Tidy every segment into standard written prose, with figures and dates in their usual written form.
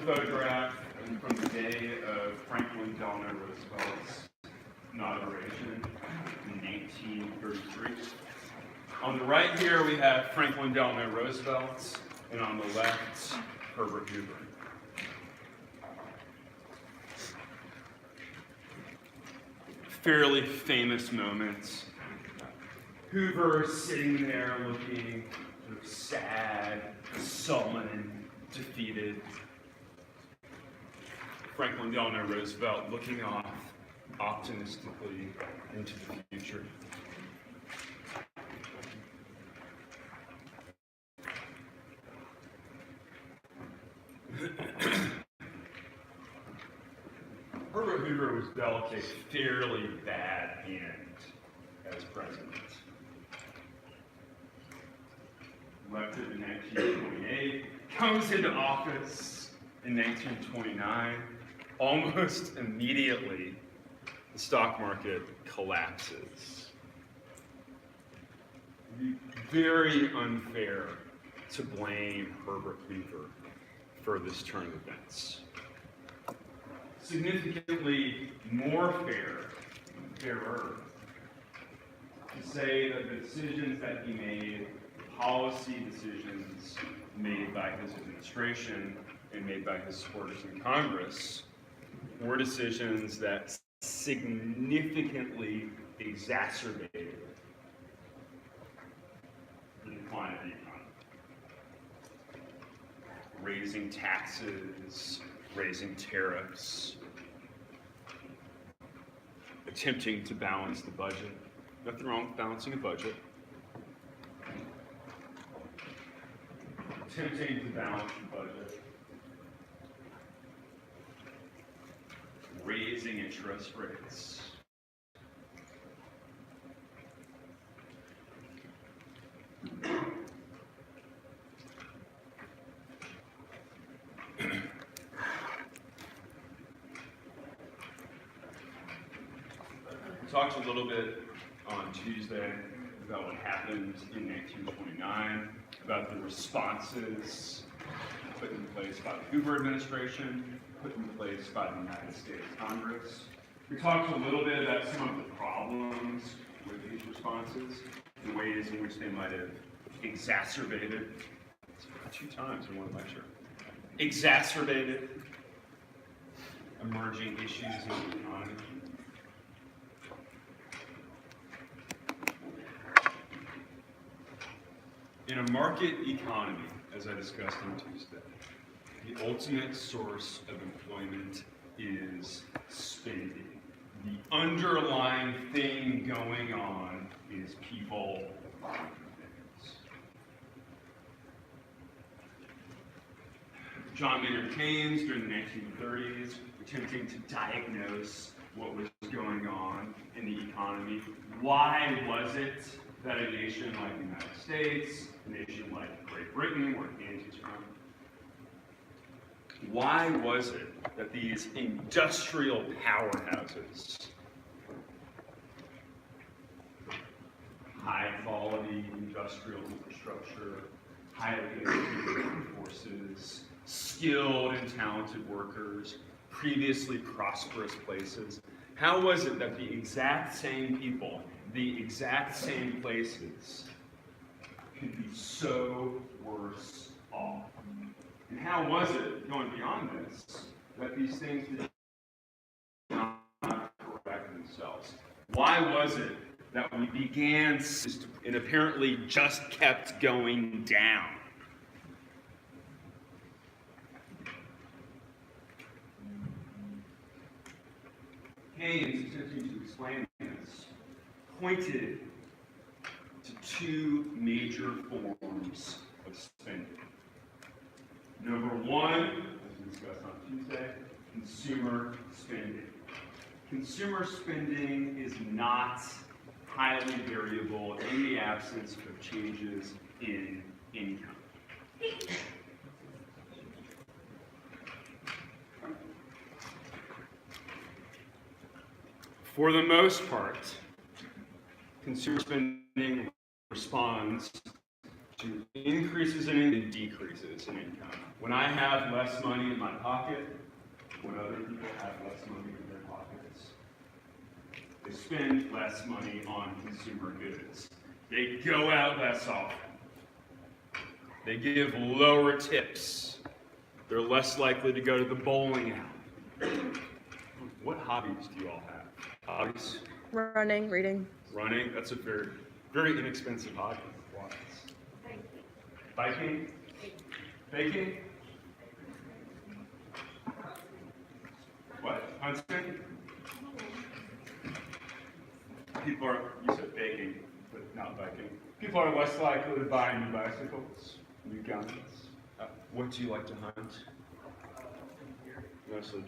photograph from the day of Franklin Delano Roosevelt's inauguration in 1833. On the right here, we have Franklin Delano Roosevelt, and on the left, Herbert Hoover. Fairly famous moments. Hoover sitting there looking sort of sad, sullen, defeated. Franklin Delano Roosevelt looking off optimistically into the future. Herbert Hoover was dealt a fairly bad hand as president. Elected in 1928, comes into office in 1929. Almost immediately, the stock market collapses. Very unfair to blame Herbert Hoover for this turn of events. Significantly more fairer, to say that the decisions that he made, policy decisions made by his administration and made by his supporters in Congress, were decisions that significantly exacerbated the decline of the economy. Raising taxes, raising tariffs, attempting to balance the budget. Nothing wrong with balancing a budget. Attempting to balance the budget. Raising interest rates. We talked a little bit on Tuesday about what happened in 1929, about the responses put in place by the Hoover administration, put in place by the United States Congress. We talked a little bit about some of the problems with these responses, the ways in which they might have exacerbated, 2 times in one lecture, exacerbated emerging issues in the economy. In a market economy, as I discussed on Tuesday, the ultimate source of employment is spending. The underlying thing going on is people buying things. John Maynard Keynes, during the 1930s, attempting to diagnose what was going on in the economy. Why was it that a nation like the United States, a nation like Great Britain, where Keynes is from, why was it that these industrial powerhouses, high-quality industrial infrastructure, highly educated workforces, skilled and talented workers, previously prosperous places, how was it that the exact same people, the exact same places, could be so worse off? And how was it, going beyond this, that these things did not correct themselves? Why was it that we began and apparently just kept going down? Keynes, attempting to explain this, pointed to 2 major forms of spending. Number 1, as we discussed on Tuesday, consumer spending. Consumer spending is not highly variable in the absence of changes in income. For the most part, consumer spending responds to increases in decreases in income. When I have less money in my pocket, when other people have less money in their pockets, they spend less money on consumer goods. They go out less often. They give lower tips. They're less likely to go to the bowling alley. What hobbies do you all have? Hobbies? Running, reading. Running, that's a very, very inexpensive hobby. Biking? Baking? What? Hunting? People are, you said baking, but not biking. People are less likely to buy new bicycles, new guns. What do you like to hunt? Mostly.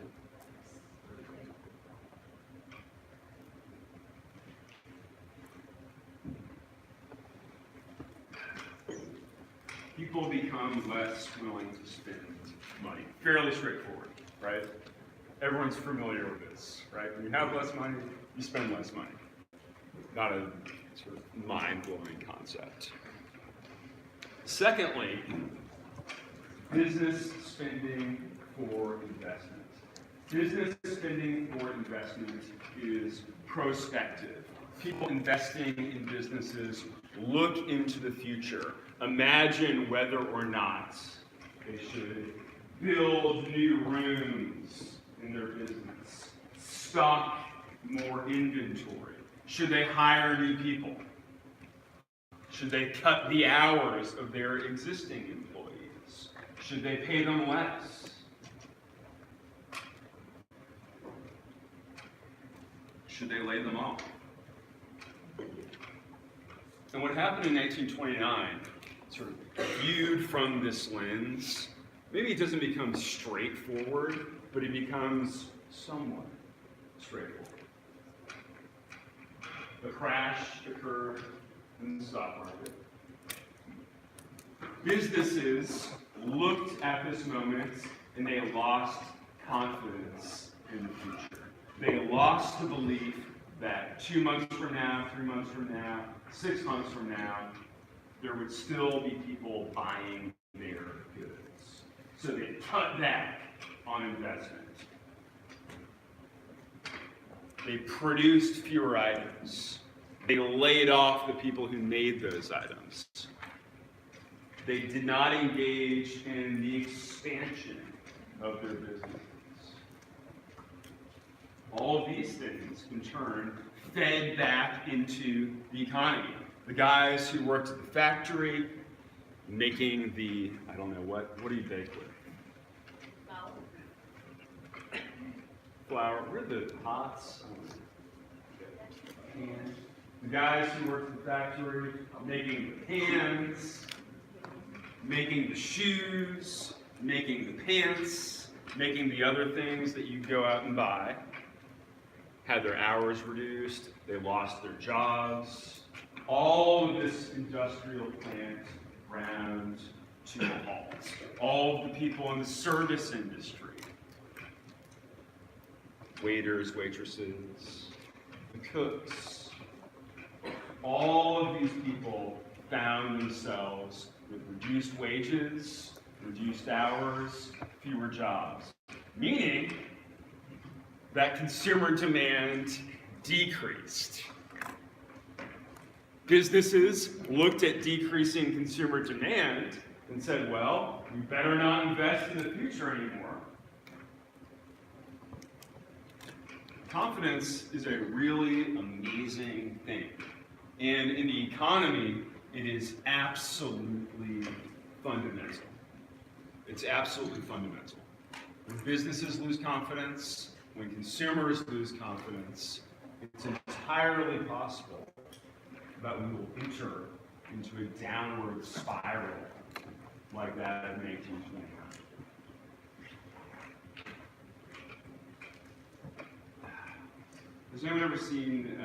People become less willing to spend money. Fairly straightforward, right? Everyone's familiar with this, right? When you have less money, you spend less money. Not a sort of mind-blowing concept. Secondly, business spending for investment. Business spending for investment is prospective. People investing in businesses look into the future, imagine whether or not they should build new rooms in their business, stock more inventory. Should they hire new people? Should they cut the hours of their existing employees? Should they pay them less? Should they lay them off? And what happened in 1929, sort of viewed from this lens, maybe it doesn't become straightforward, but it becomes somewhat straightforward. The crash occurred in the stock market. Businesses looked at this moment and they lost confidence in the future. They lost the belief that 2 months from now, 3 months from now, 6 months from now, there would still be people buying their goods. So they cut back on investment. They produced fewer items. They laid off the people who made those items. They did not engage in the expansion of their businesses. All of these things, in turn, fed back into the economy. The guys who worked at the factory, making the, I don't know, what do you bake with? Flour. Where are the pots? The guys who worked at the factory, making the pans, making the shoes, making the pants, making the other things that you go out and buy, had their hours reduced, they lost their jobs. All of this industrial plant ground to a halt. All of the people in the service industry, waiters, waitresses, the cooks, all of these people found themselves with reduced wages, reduced hours, fewer jobs, meaning that consumer demand decreased. Businesses looked at decreasing consumer demand and said, well, we better not invest in the future anymore. Confidence is a really amazing thing. And in the economy, it is absolutely fundamental. It's absolutely fundamental. When businesses lose confidence, when consumers lose confidence, it's entirely possible that we will enter into a downward spiral like that of 1929. Has anyone ever seen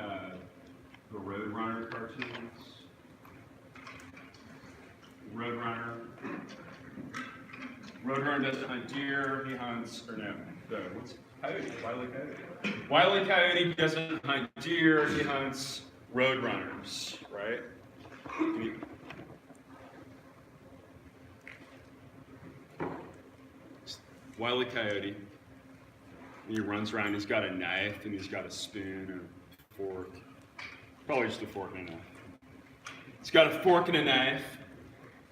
the Roadrunner cartoons? Roadrunner doesn't hunt deer, he hunts, or no, what's Coyote, Wile E. Coyote. Wile E. Coyote doesn't hunt deer, he hunts roadrunners, right? Wile E. Coyote. He runs around, he's got a knife, and he's got a spoon and a fork. Probably just a fork and a knife. He's got a fork and a knife.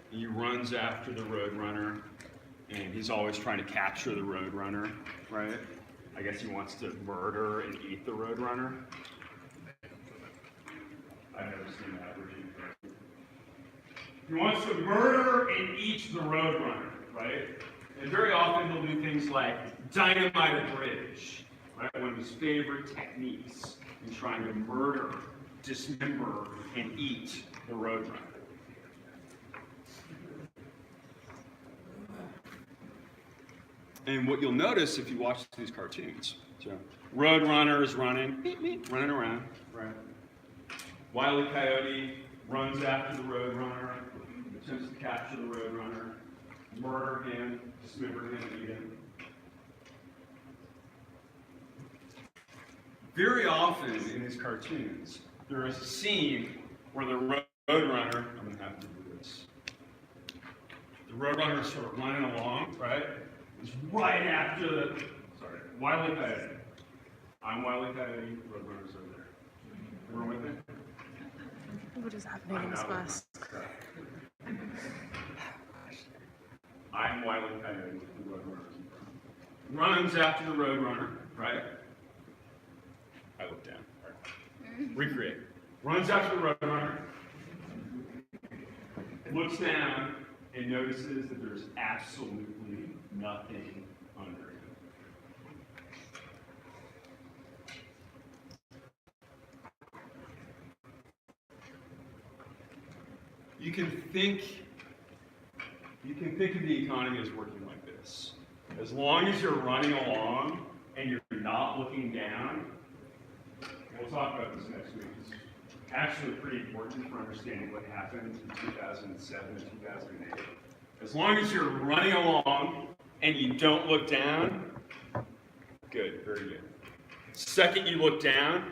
He runs after the Roadrunner, and he's always trying to capture the Roadrunner, right? I guess he wants to murder and eat the Roadrunner. I've never seen that version. He wants to murder and eat the Roadrunner, right? And very often he'll do things like dynamite a bridge, right? One of his favorite techniques in trying to murder, dismember, and eat the Roadrunner. And what you'll notice if you watch these cartoons, so Roadrunner is running, running around, right? Wile E. Coyote runs after the Roadrunner, attempts to capture the Roadrunner, murder him, dismember him, and eat him. Very often in these cartoons, there is a scene where the Roadrunner, I'm going to have to do this. The Roadrunner is sort of running along, right? It's right after the, Wile E. Coyote. I'm Wile E. Coyote, Roadrunner's over there. Everyone with me? What is happening in this bus? I'm Wile E. Coyote, the Roadrunner. Runs after the Roadrunner, right? I look down. Right. Recreate. Runs after the Roadrunner. Looks down and notices that there's absolutely nothing under him. You can think of the economy as working like this. As long as you're running along and you're not looking down, we'll talk about this next week. It's actually pretty important for understanding what happened in 2007 and 2008. As long as you're running along and you don't look down, good, very good. Second you look down,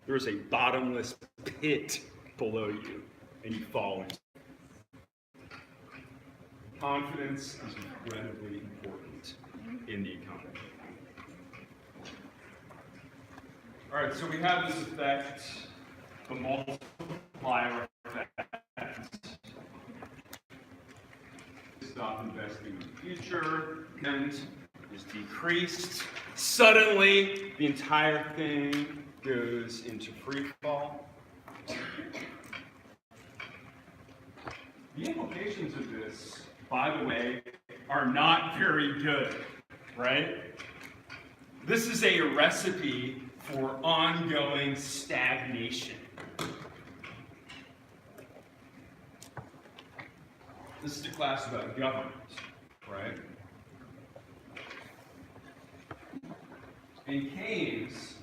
there is a bottomless pit below you, and you fall into. Confidence is incredibly important in the economy. All right, so we have this effect, the multiplier effect. Stop investing in the future, and is decreased. Suddenly, the entire thing goes into free fall. The implications of this, by the way, are not very good, right? This is a recipe for ongoing stagnation. This is a class about government, right? And Keynes,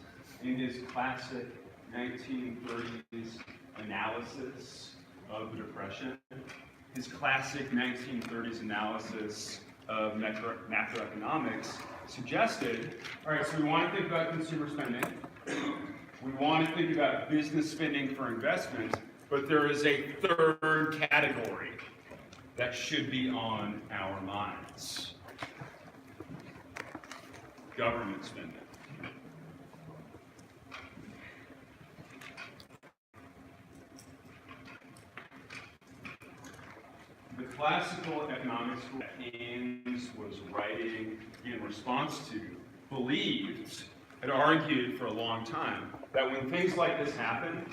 in his classic 1930s analysis of the Depression, his classic 1930s analysis of macroeconomics suggested, all right, so we want to think about consumer spending, we want to think about business spending for investment, but there is a third category that should be on our minds: government spending. The classical economics that Keynes was writing in response to had argued for a long time that when things like this happen,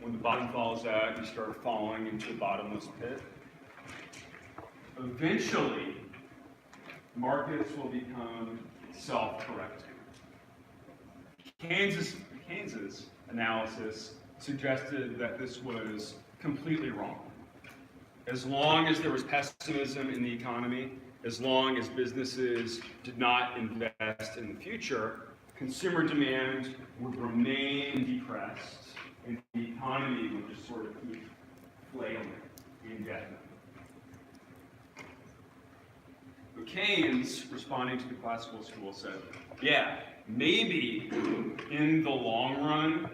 when the bottom falls out, you start falling into a bottomless pit, eventually markets will become self-correcting. Keynes's analysis suggested that this was completely wrong. As long as there was pessimism in the economy, as long as businesses did not invest in the future, consumer demand would remain depressed and the economy would just sort of keep flailing indefinitely. But Keynes, responding to the classical school, said, yeah, maybe in the long run,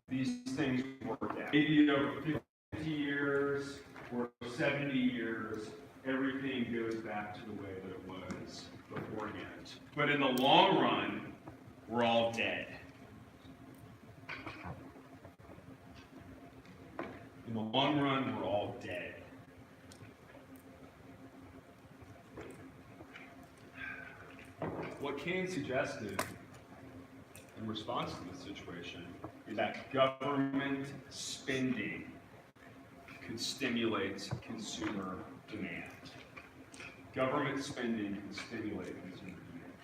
these things work out. Maybe over 50 years or 70 years, everything goes back to the way that it was beforehand. But in the long run, we're all dead. In the long run, we're all dead. What Keynes suggested in response to this situation is that government spending could stimulate consumer demand. Government spending can stimulate consumer demand.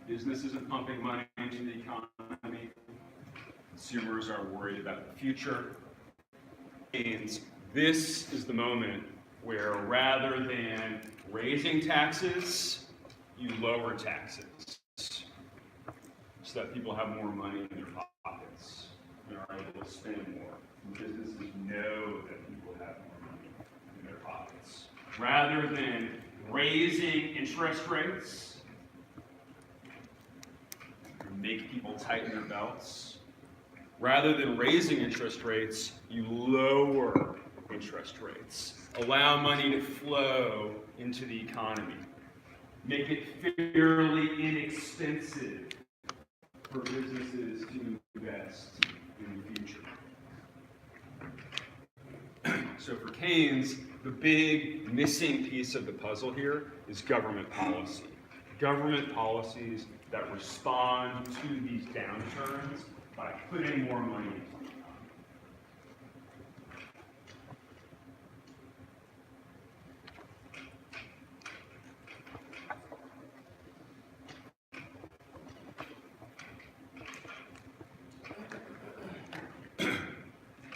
Business isn't pumping money into the economy. Consumers are worried about the future. And this is the moment where rather than raising taxes, you lower taxes so that people have more money in their pockets and are able to spend more. Businesses know that people have more money in their pockets. Rather than raising interest rates, you make people tighten their belts. Rather than raising interest rates, you lower interest rates. Allow money to flow into the economy. Make it fairly inexpensive for businesses to invest in the future. So for Keynes, the big missing piece of the puzzle here is government policy. Government policies that respond to these downturns by putting more money into the economy.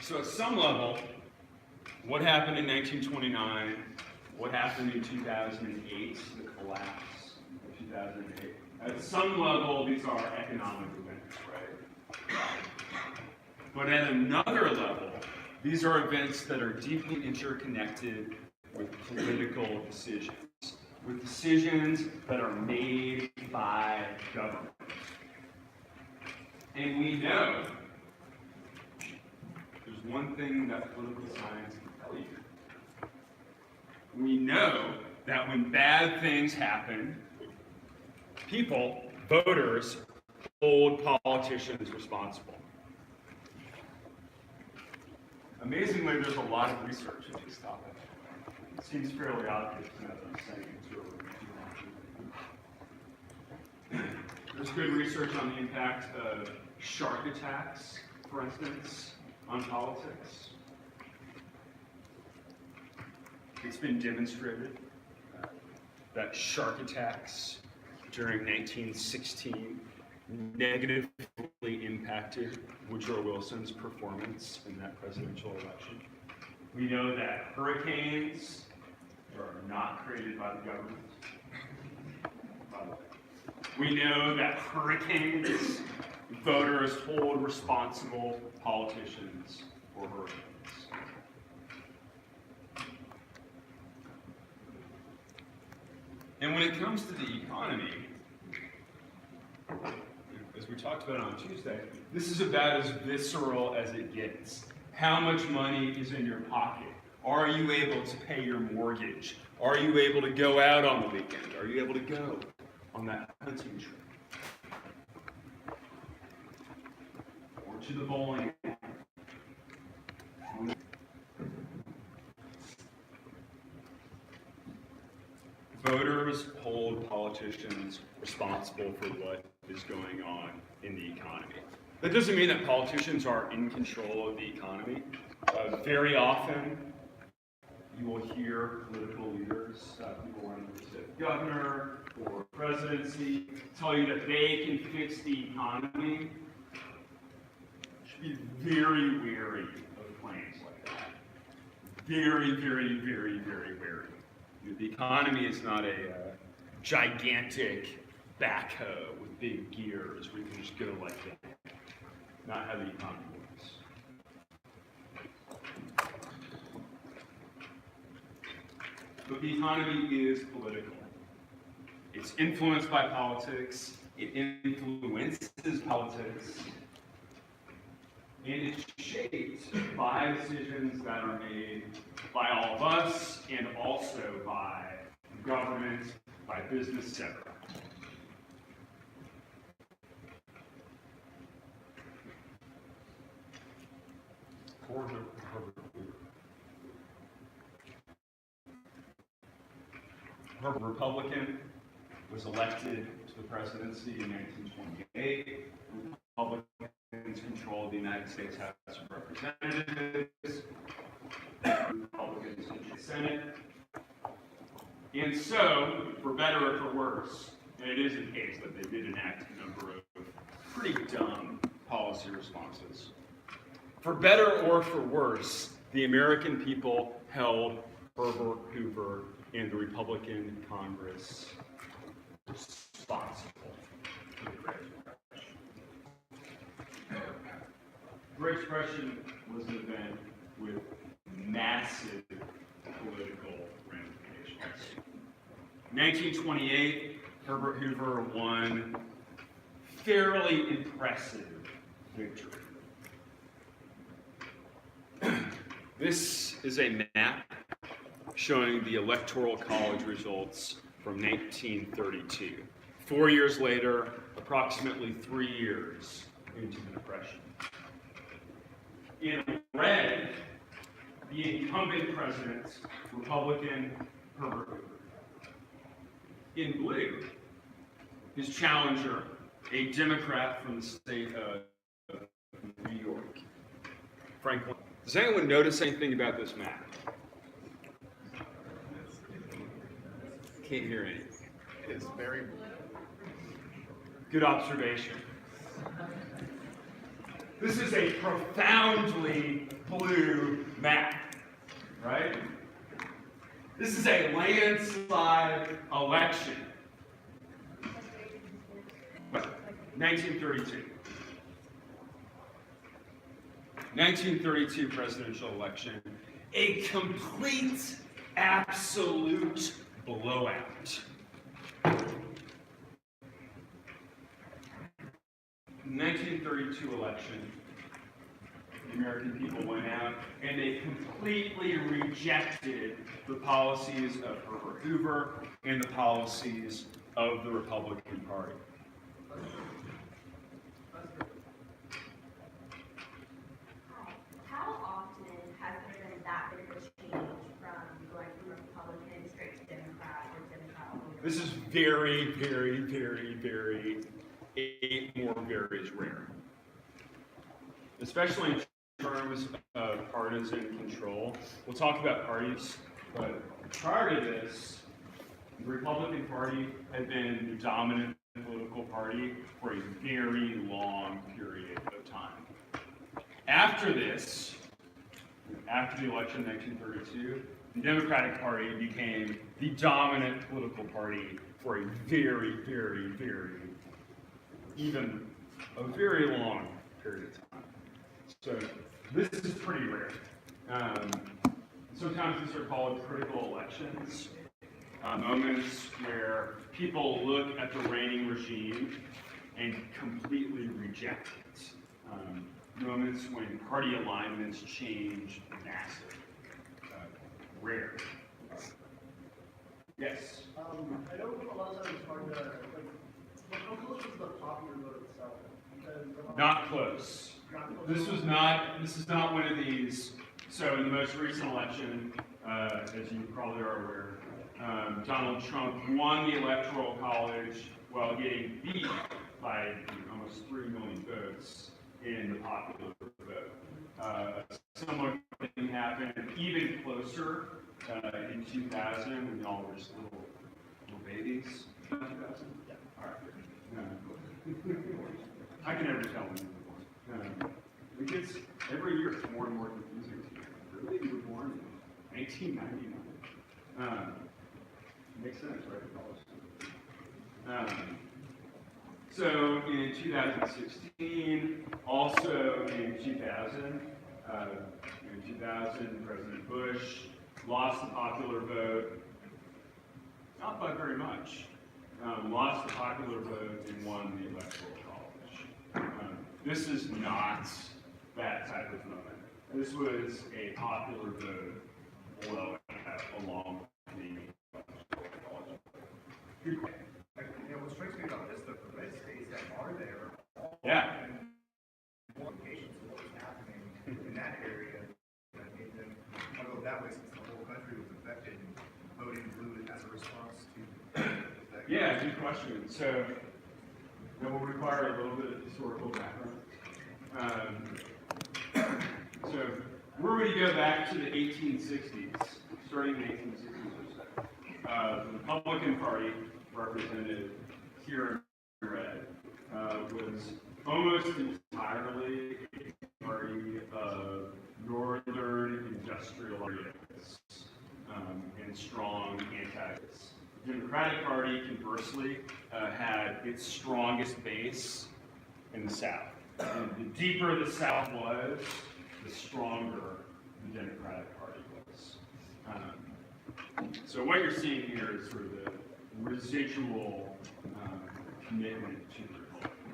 So at some level, what happened in 1929, what happened in 2008, the collapse of 2008, at some level, these are economic events, right? But at another level, these are events that are deeply interconnected with political decisions, with decisions that are made by government. And we know there's one thing that political science can tell you. We know that when bad things happen, people, voters, hold politicians responsible. Amazingly, there's a lot of research on this topic. It seems fairly obvious now that I'm saying it's really. There's good research on the impact of shark attacks, for instance, on politics. It's been demonstrated that shark attacks during 1916 negatively impacted Woodrow Wilson's performance in that presidential election. We know that hurricanes are not created by the government. By the way. We know that hurricanes, voters hold responsible politicians for hurricanes. And when it comes to the economy, as we talked about on Tuesday, this is about as visceral as it gets. How much money is in your pocket? Are you able to pay your mortgage? Are you able to go out on the weekend? Are you able to go on that hunting trip? Or to the bowling alley? Voters hold politicians responsible for what is going on in the economy. That doesn't mean that politicians are in control of the economy. Very often, you will hear political leaders, people running for state governor or presidency, tell you that they can fix the economy. You should be very wary of claims like that. Very, very, very, very wary. The economy is not a gigantic backhoe with big gears where you can just go like that. Not how the economy works. But the economy is political. It's influenced by politics. It influences politics. and it's shaped by decisions that are made by all of us and also by government, by business, etc. Herbert Republican was elected to the presidency in 1928. Republicans controlled the United States House of Representatives. Republicans controlled the Senate. And so, for better or for worse, and it is the case that they did enact a number of pretty dumb policy responses. For better or for worse, the American people held Herbert Hoover and the Republican Congress responsible for the Great Depression. The Great Depression was an event with massive political ramifications. In 1928, Herbert Hoover won fairly impressive victory. This is a map showing the Electoral College results from 1932. 4 years later, approximately 3 years into the Depression. In red, the incumbent president, Republican Herbert Hoover. In blue, his challenger, a Democrat from the state of New York, Franklin. Does anyone notice anything about this map? Can't hear anything. It is very blue. Good observation. This is a profoundly blue map, right? This is a landslide election. 1932. 1932 presidential election. A complete, absolute blowout. 1932 election, the American people went out and they completely rejected the policies of Herbert Hoover and the policies of the Republican Party. How often has there been that big of a change from going from Republican straight to Democrat or Democrat all the way? This is very, very, very, very, very rare. Especially in terms of partisan control. We'll talk about parties, but prior to this, the Republican Party had been the dominant political party for a very long period of time. After this, after the election in 1932, the Democratic Party became the dominant political party for a very, very, very, even a very long period of time. So this is pretty rare. Sometimes these are called critical elections, moments where people look at the reigning regime and completely reject it. Moments when party alignments change massively. Rare. Yes? I know a lot of times it's hard to, how close is the popular vote itself? Because Not close. This is not one of these. So in the most recent election, as you probably are aware, Donald Trump won the Electoral College while getting beat by almost 3 million votes in the popular vote. A similar thing happened even closer in 2000 when y'all were just little babies. 2000? Yeah. All right. I can never tell when you were born. It gets, every year it's more and more confusing to me. Really? You were born in 1999? Makes sense, right? So in 2016, also in 2000, President Bush lost the popular vote, not by very much, lost the popular vote and won the Electoral College. This is not that type of moment. This was a popular vote below along the good question. You know, what strikes me about this, the red states that are there, Yeah. more implications of what was happening in that area that made them, I'll go that way since the whole country was affected and voting blue as a response to that. Yeah, good question. So that will require a little bit of historical background. So we're going to go back to the 1860s, starting in the 1860s or so. The Republican Party, represented here in red, was almost entirely a party of northern industrial areas and strong antagonists. The Democratic Party, conversely, had its strongest base in the South. And the deeper the South was, the stronger the Democratic Party was. So what you're seeing here is sort of the residual commitment to the Republican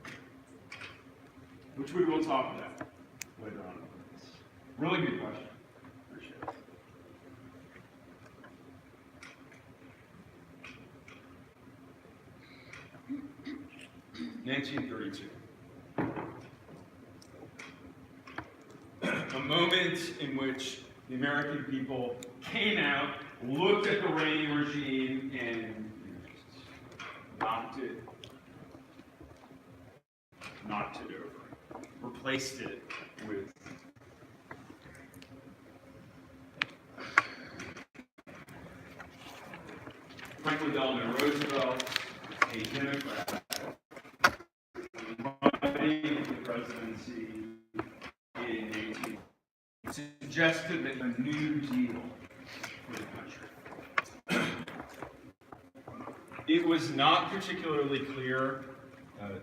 Party, which we will talk about later on. Really good question. Appreciate it. 1932. A moment in which the American people came out, looked at the reigning regime, and knocked it over, replaced it with Franklin Delano Roosevelt, a Democrat, running the presidency in 18 suggested that a new deal for the country. It was not particularly clear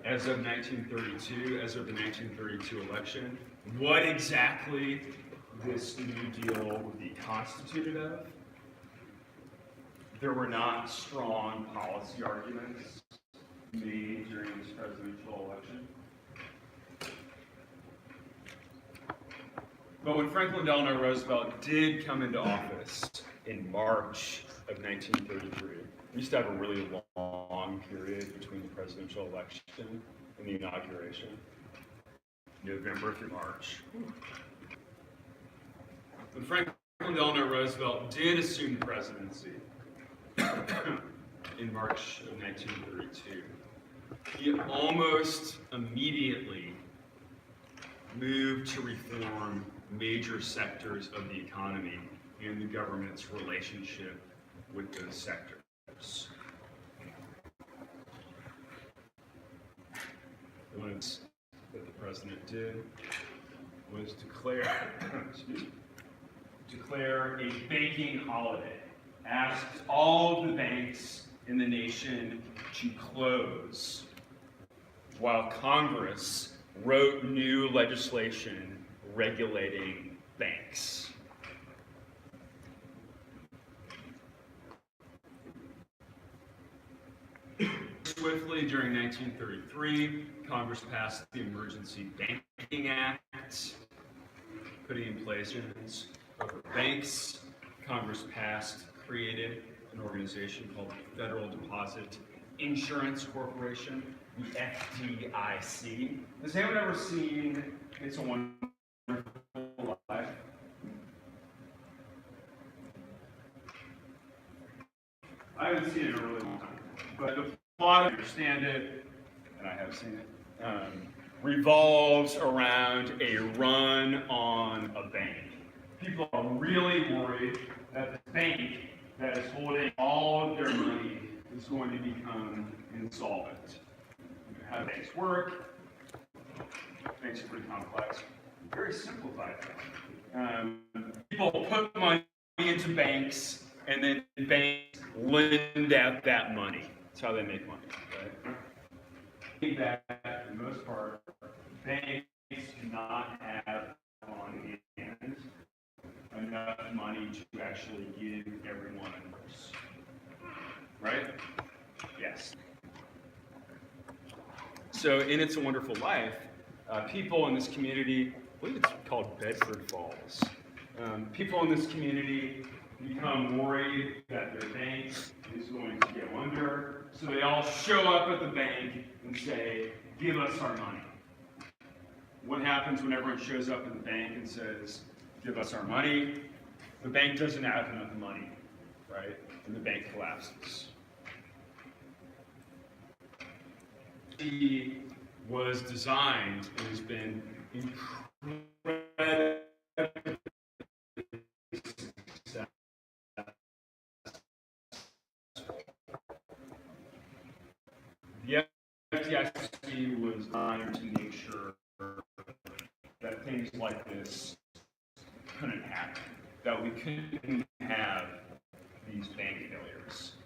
as of 1932, as of the 1932 election, what exactly this new deal would be constituted of. There were not strong policy arguments made during this presidential election. But when Franklin Delano Roosevelt did come into office in March of 1933, we used to have a really long period between the presidential election and the inauguration, November through March. When Franklin Delano Roosevelt did assume the presidency in March of 1932, he almost immediately moved to reform major sectors of the economy and the government's relationship with those sectors. One that the president did was declare a banking holiday, asked all of the banks in the nation to close, while Congress wrote new legislation regulating banks. Swiftly, during 1933, Congress passed the Emergency Banking Act, putting in place over banks. Congress created an organization called the Federal Deposit Insurance Corporation, the FDIC. Has anyone ever seen It's a Wonderful Life? I haven't seen it in a really long time, but the plot, I understand it, and I have seen it, revolves around a run on a bank. People are really worried that the bank that is holding all of their money is going to become insolvent. How banks work, banks are pretty complex, very simplified. People put money into banks, and then banks lend out that money. That's how they make money, right? That, for the most part, banks do not have on hand enough money to actually give everyone a nurse. Right? Yes. So in It's a Wonderful Life, people in this community, I believe it's called Bedford Falls. People in this community become worried that their bank is going to go under, so they all show up at the bank and say, "Give us our money." What happens when everyone shows up at the bank and says, "Give us our money"? The bank doesn't have enough money, right? And the bank collapses. It was designed and has been incredibly successful. The FDIC was designed to make sure that things like this couldn't happen, that we couldn't have these bank failures.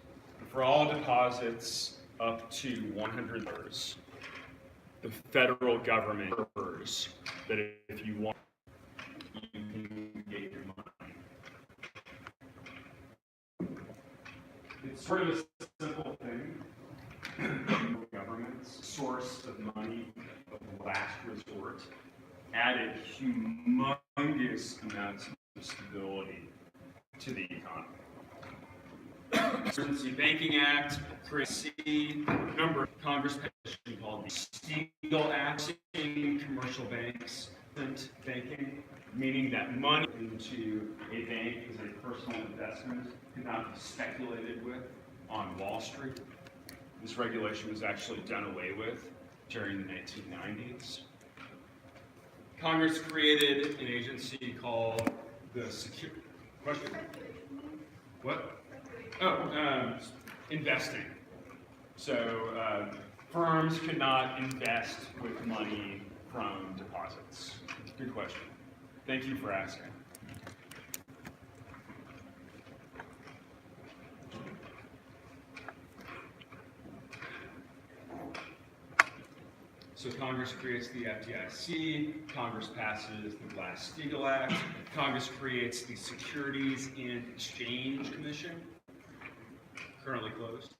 For all deposits up to $100, the federal government prefers that if you want, you can get your money. It's sort of a simple thing. The government's source of money of last resort added humongous amounts of stability to the economy. Emergency Banking Act creates a number of Congress passed called the Siegel Act in commercial banks, banking, meaning that money into a bank is a personal investment, cannot be speculated with on Wall Street. This regulation was actually done away with during the 1990s. Congress created an agency called the Security. Question? What? Oh, investing. So firms could not invest with money from deposits. Good question. Thank you for asking. So Congress creates the FDIC, Congress passes the Glass-Steagall Act, Congress creates the Securities and Exchange Commission, currently closed.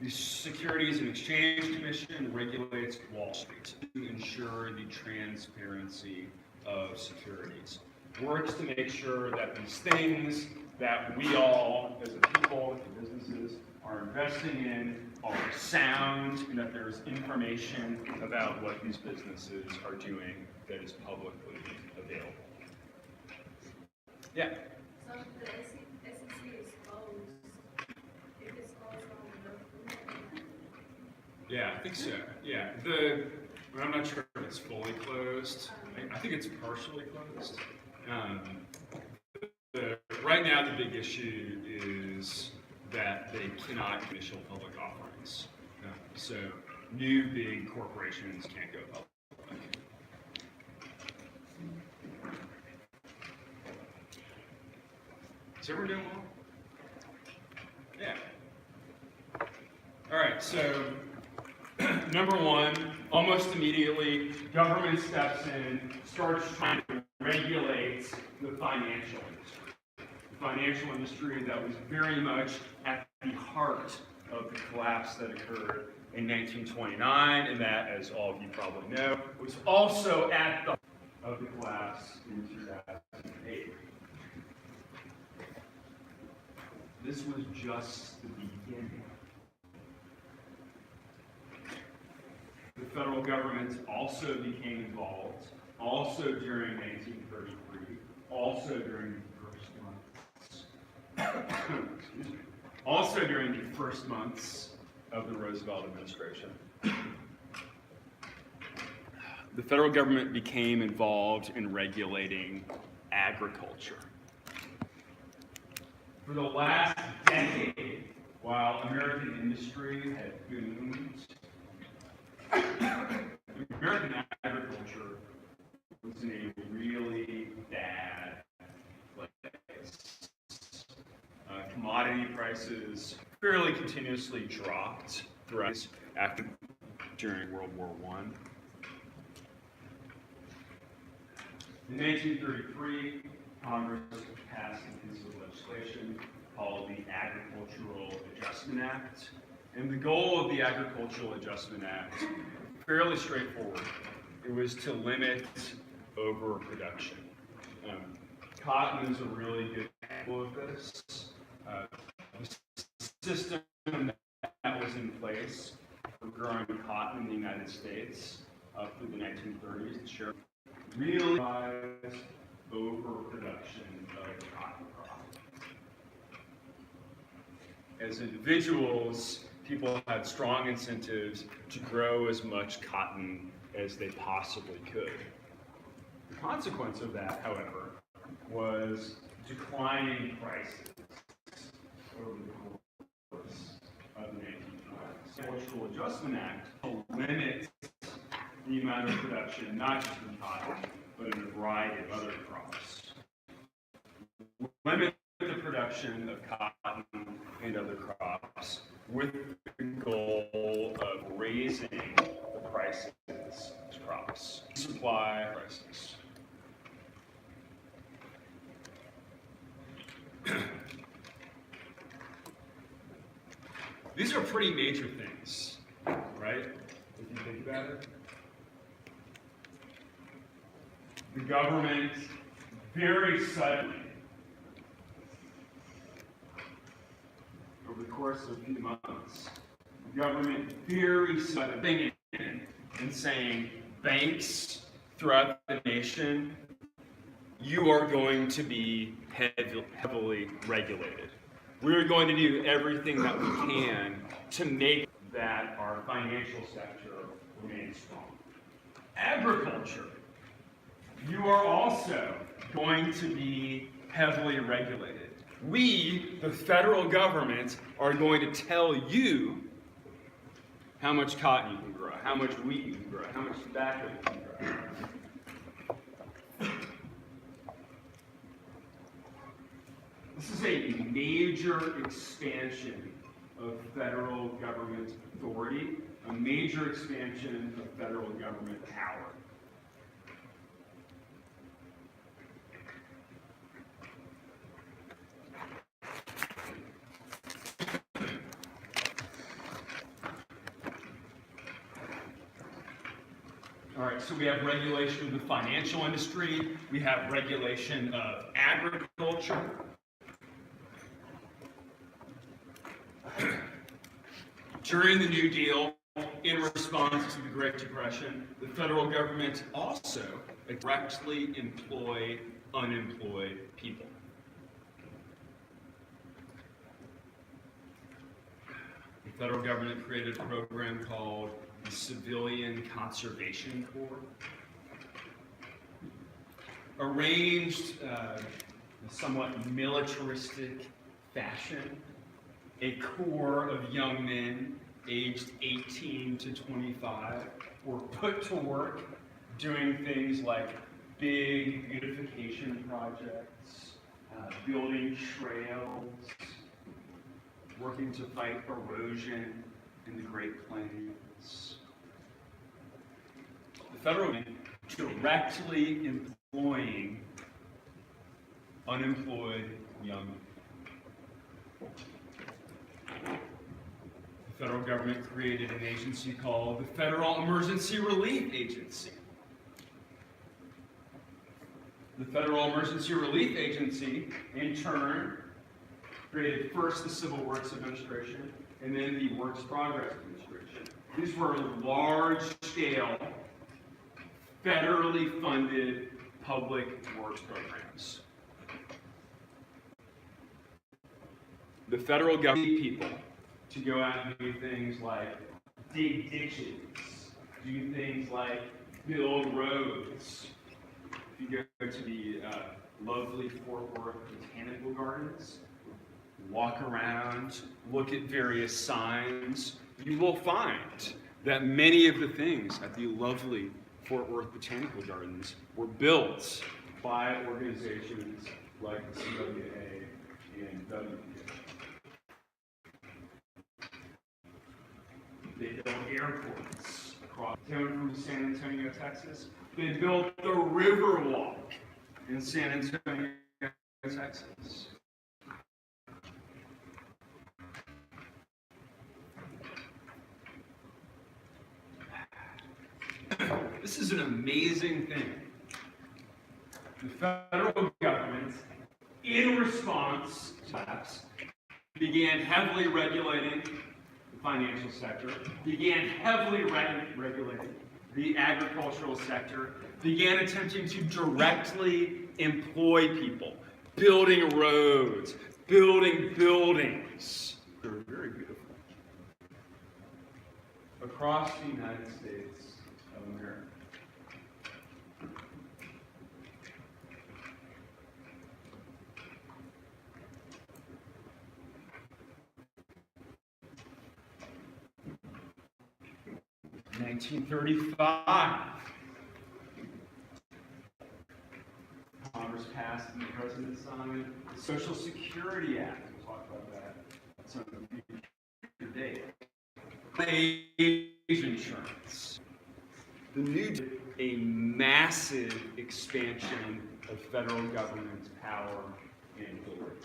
The Securities and Exchange Commission regulates Wall Street to ensure the transparency of securities. Works to make sure that these things that we all, as a people, as businesses, are investing in are sound, and that there's information about what these businesses are doing that is publicly available. Yeah? So the SEC is closed. If it's closed on the Yeah, I think so. Yeah, I'm not sure if it's fully closed. I think it's partially closed. Right now, the big issue is that they cannot initial public offerings. So new big corporations can't go public. Is everyone doing well? Yeah. All right, so number one, almost immediately, government steps in, starts trying to regulate the financial industry. The financial industry that was very much at the heart of the collapse that occurred in 1929, and that, as all of you probably know, was also at the of the collapse in 2008. This was just the beginning. The federal government also became involved, also during 1933, also during the first months, excuse me, also during the first months of the Roosevelt administration. The federal government became involved in regulating agriculture. For the last decade, while American industry had boomed, American agriculture was in a really bad place. Commodity prices fairly continuously dropped throughout during World War I. In 1933, Congress passed a piece of legislation called the Agricultural Adjustment Act. And the goal of the Agricultural Adjustment Act, fairly straightforward. It was to limit overproduction. Cotton is a really good example of this. The system that was in place for growing cotton in the United States up through the 1930s to show really rise overproduction of the cotton crop. As individuals, people had strong incentives to grow as much cotton as they possibly could. The consequence of that, however, was declining prices over the course of the 1920s. The Agricultural Adjustment Act to limit the amount of production, not just in cotton, but in a variety of other crops. Limit the production of cotton and other crops with the goal of raising the prices of crops, supply prices. These are pretty major things, right? If you think about it. The government very suddenly, over the course of a few months, the government very suddenly and saying, banks throughout the nation, you are going to be heavily regulated. We're going to do everything that we can to make that our financial sector remain strong. Agriculture, you are also going to be heavily regulated. We, the federal government, are going to tell you how much cotton you can grow, how much wheat you can grow, how much tobacco you can grow. This is a major expansion of federal government authority, a major expansion of federal government power. All right, so we have regulation of the financial industry, we have regulation of agriculture. During the New Deal, in response to the Great Depression, the federal government also directly employed unemployed people. The federal government created a program called the Civilian Conservation Corps, arranged in a somewhat militaristic fashion, a corps of young men aged 18 to 25 were put to work doing things like big beautification projects, building trails, working to fight erosion in the Great Plains. The federal government directly employing unemployed young people. The federal government created an agency called the Federal Emergency Relief Agency. The Federal Emergency Relief Agency, in turn, created first the Civil Works Administration and then the Works Progress Administration. These were large-scale, federally funded public works programs. The federal government people to go out and do things like dig ditches, do things like build roads. If you go to the lovely Fort Worth Botanical Gardens, walk around, look at various signs, you will find that many of the things at the lovely Fort Worth Botanical Gardens were built by organizations like the CWA and WPA. They built airports across town from San Antonio, Texas. They built the Riverwalk in San Antonio, Texas. This is an amazing thing. The federal government, in response to collapse, began heavily regulating the financial sector, began heavily regulating the agricultural sector, began attempting to directly employ people, building roads, building buildings. They're very beautiful. Across the United States of America. In 1935, Congress passed and the President signed the Social Security Act. We'll talk about that at some future date. Age insurance. The new a massive expansion of federal government power and authority.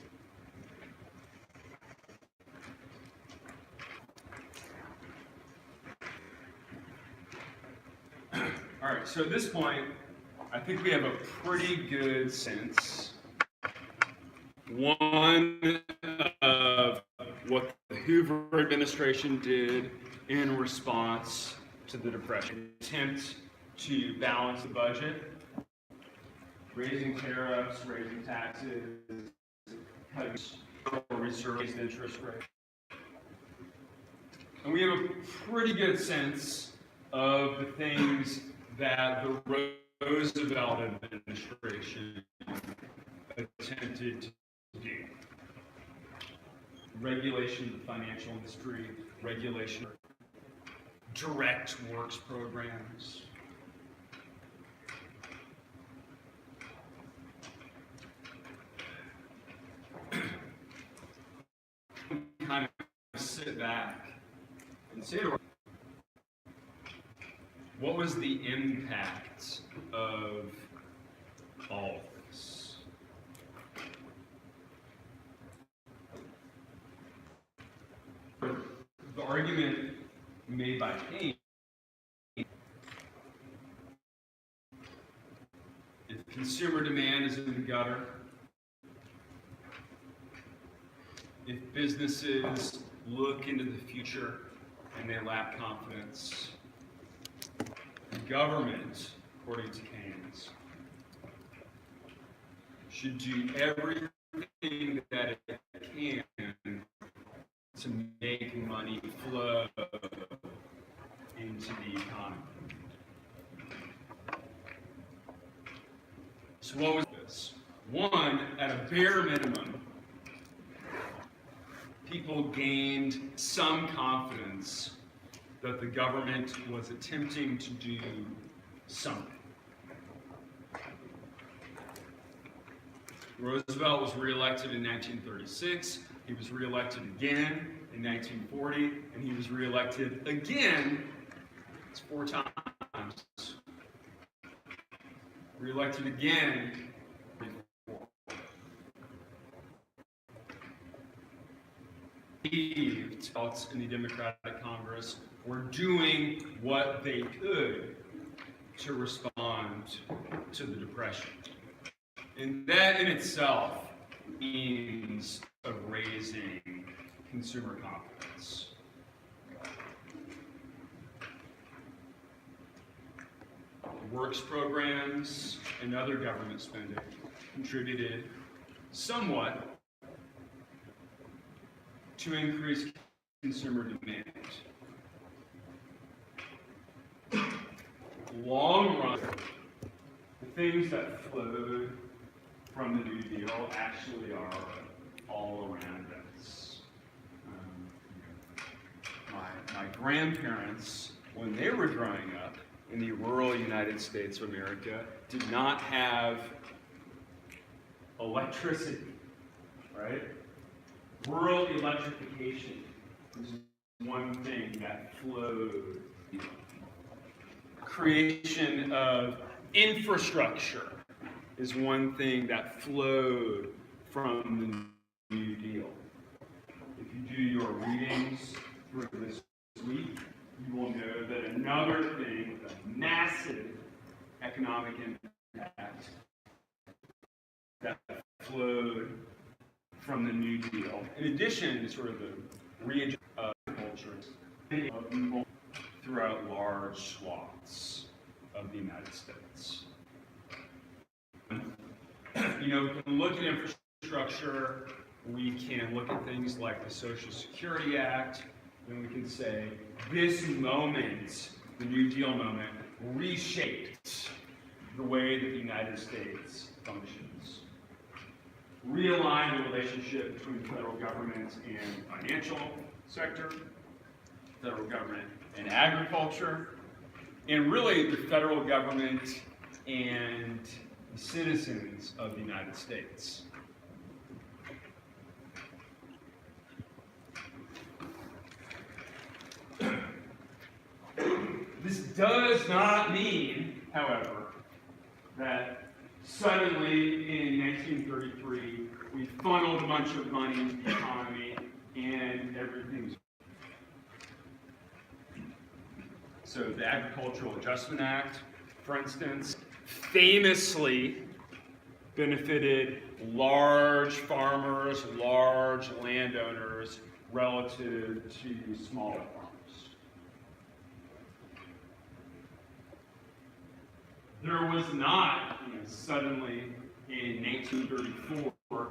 All right, so at this point, I think we have a pretty good sense, one, of what the Hoover administration did in response to the Depression. Attempt to balance the budget, raising tariffs, raising taxes, cutting reserves, interest rates. And we have a pretty good sense of the things that the Roosevelt administration attempted to do. Regulation of the financial industry, regulation of direct works programs. Kind of sit back and say to ourselves, what was the impact of all of this? The argument made by Keynes, if consumer demand is in the gutter, if businesses look into the future and they lack confidence, the government, according to Keynes, should do everything that it can to make money flow into the economy. So what was this? One, at a bare minimum, people gained some confidence that the government was attempting to do something. Roosevelt was reelected in 1936. He was reelected again in 1940, and he was reelected again, it's 4 times, reelected again. Votes in the Democratic Congress were doing what they could to respond to the Depression. And that in itself means of raising consumer confidence. Works programs and other government spending contributed somewhat to increase consumer demand. Long run, the things that flowed from the New Deal actually are all around us. My grandparents, when they were growing up in the rural United States of America, did not have electricity, right? Rural electrification is one thing that flowed. Creation of infrastructure is one thing that flowed from the New Deal. If you do your readings for this week, you will know that another thing with a massive economic impact that flowed from the New Deal, in addition to sort of the re-adjustment of culture of people throughout large swaths of the United States. You know, we can look at infrastructure, we can look at things like the Social Security Act, and we can say this moment, the New Deal moment, reshaped the way that the United States functions. Realign the relationship between federal government and financial sector, federal government and agriculture, and really the federal government and the citizens of the United States. This does not mean, however, that suddenly in 1933 we funneled a bunch of money into the economy and everything's. So the Agricultural Adjustment Act, for instance, famously benefited large farmers, large landowners relative to smaller farmers. There was not, suddenly in 1934,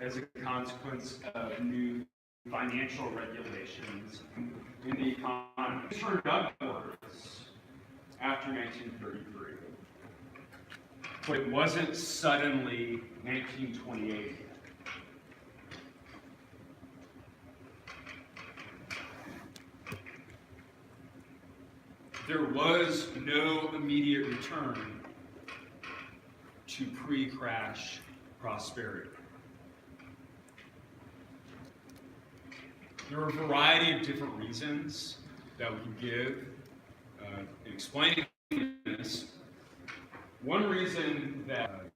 as a consequence of new financial regulations in the economy, it turned upwards after 1933. But it wasn't suddenly 1928. There was no immediate return to pre-crash prosperity. There are a variety of different reasons that we can give in explaining this. One reason that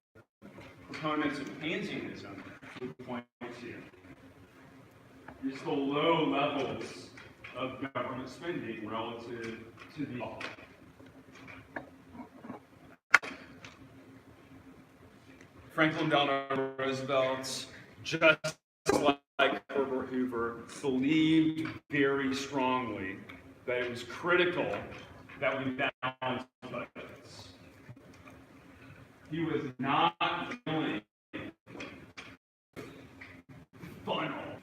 proponents of Keynesianism would point to is the low levels of government spending relative to the Franklin Delano Roosevelt, just like Herbert Hoover, believed very strongly that it was critical that we balance budgets. He was not willing to funnel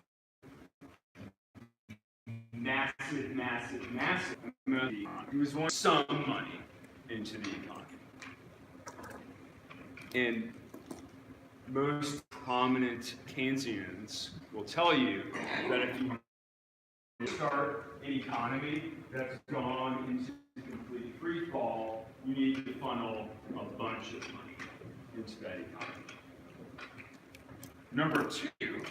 massive money. He was wanting some money into the economy. And most prominent Keynesians will tell you that if you start an economy that's gone into complete free fall, you need to funnel a bunch of money into that economy. Number two,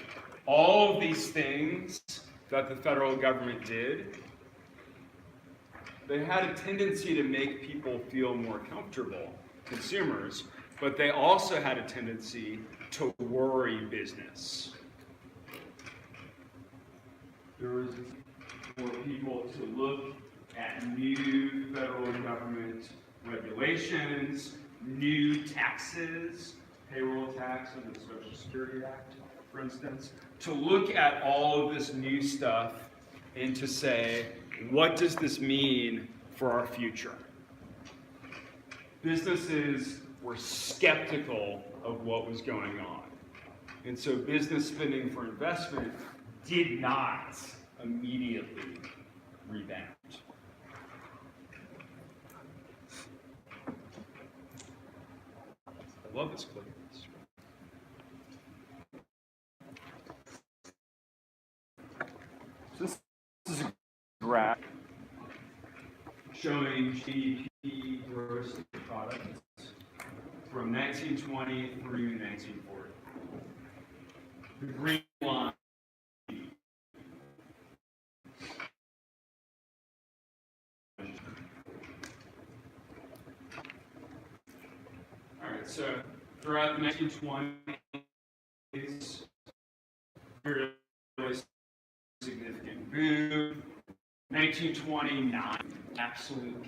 all of these things that the federal government did, they had a tendency to make people feel more comfortable, consumers, but they also had a tendency to worry business. There was for people to look at new federal government regulations, new taxes, payroll tax under the Social Security Act, for instance, to look at all of this new stuff and to say, what does this mean for our future? Businesses were skeptical of what was going on. And so business spending for investment did not immediately rebound. I love this clip. So this is a graph showing GDP gross product from 1920 through 1940. The green line so throughout the 1920s, very significant boom, 1929, absolute.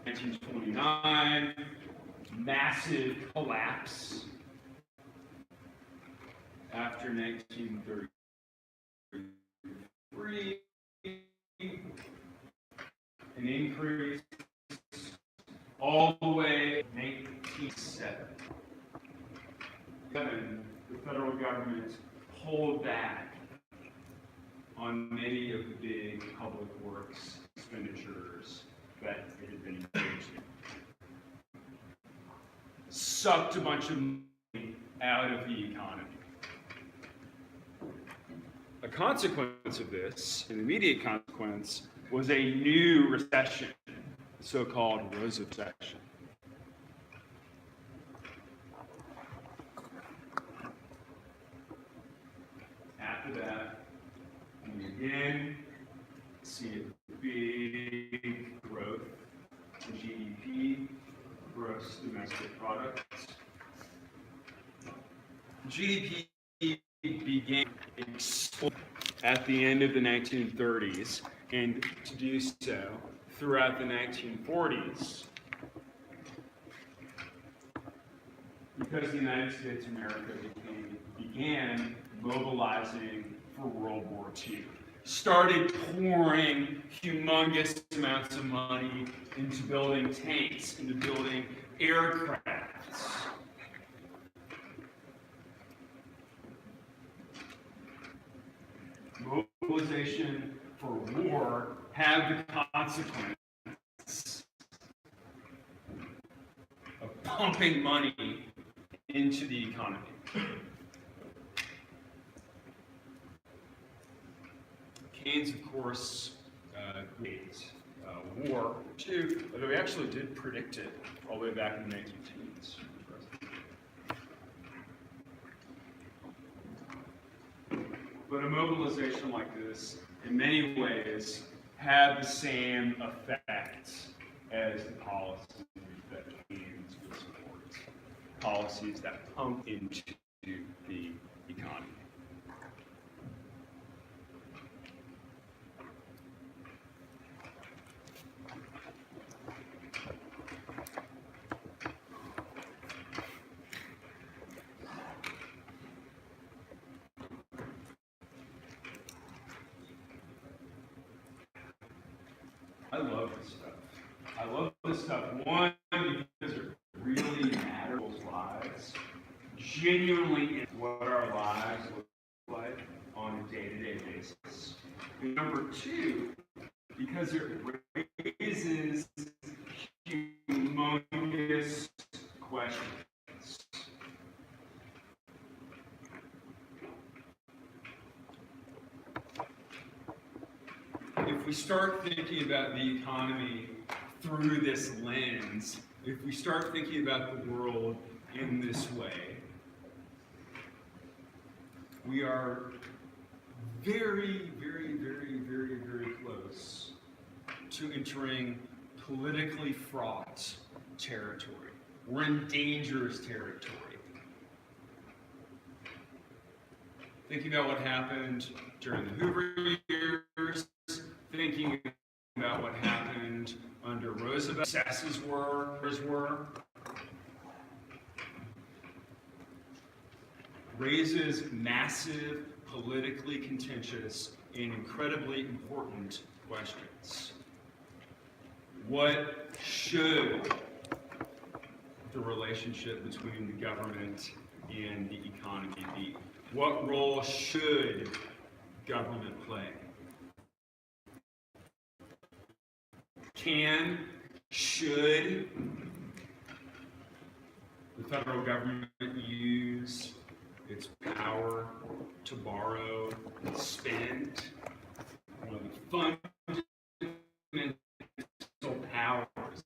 1929, massive collapse. After 1933, an increase all the way to 1907. The federal government pulled back on many of the big public works expenditures that it had been engaged in. Sucked a bunch of money out of the economy. A consequence of this, an immediate consequence, was a new recession, the so-called Roosevelt recession. After that, we again see a big growth in GDP, gross domestic product. GDP began exploding at the end of the 1930s and to do so throughout the 1940s because the United States of America began mobilizing for World War II. Started pouring humongous amounts of money into building tanks, into building aircrafts. Mobilization for war had the consequence of pumping money into the economy. Keynes, of course, created war too, although he actually did predict it all the way back in the 1910s. But a mobilization like this, in many ways, had the same effect as the policies that Keynes would support. Policies that pump into the economy. I love this stuff. I love this stuff, one, because it really matters people's lives, genuinely in what our lives look like on a day-to-day basis. And number two, because it raises humongous questions. If we start thinking about the economy through this lens, if we start thinking about the world in this way, we are very, very, very, very, very close to entering politically fraught territory. We're in dangerous territory. Thinking about what happened during the Hoover years, thinking about what happened under Roosevelt, successes were, raises massive, politically contentious, and incredibly important questions. What should the relationship between the government and the economy be? What role should government play? Should the federal government use its power to borrow and spend? One of the fundamental powers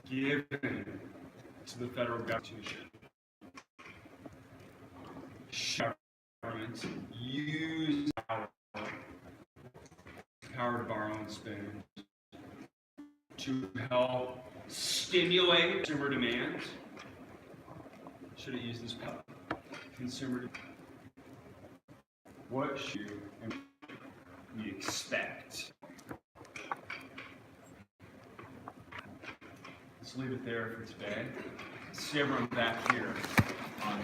given to the federal government. Should government use power to borrow and spend to help stimulate consumer demand? Should it use this power? Consumer demand? What should we expect Let's leave it there for today. See everyone back here on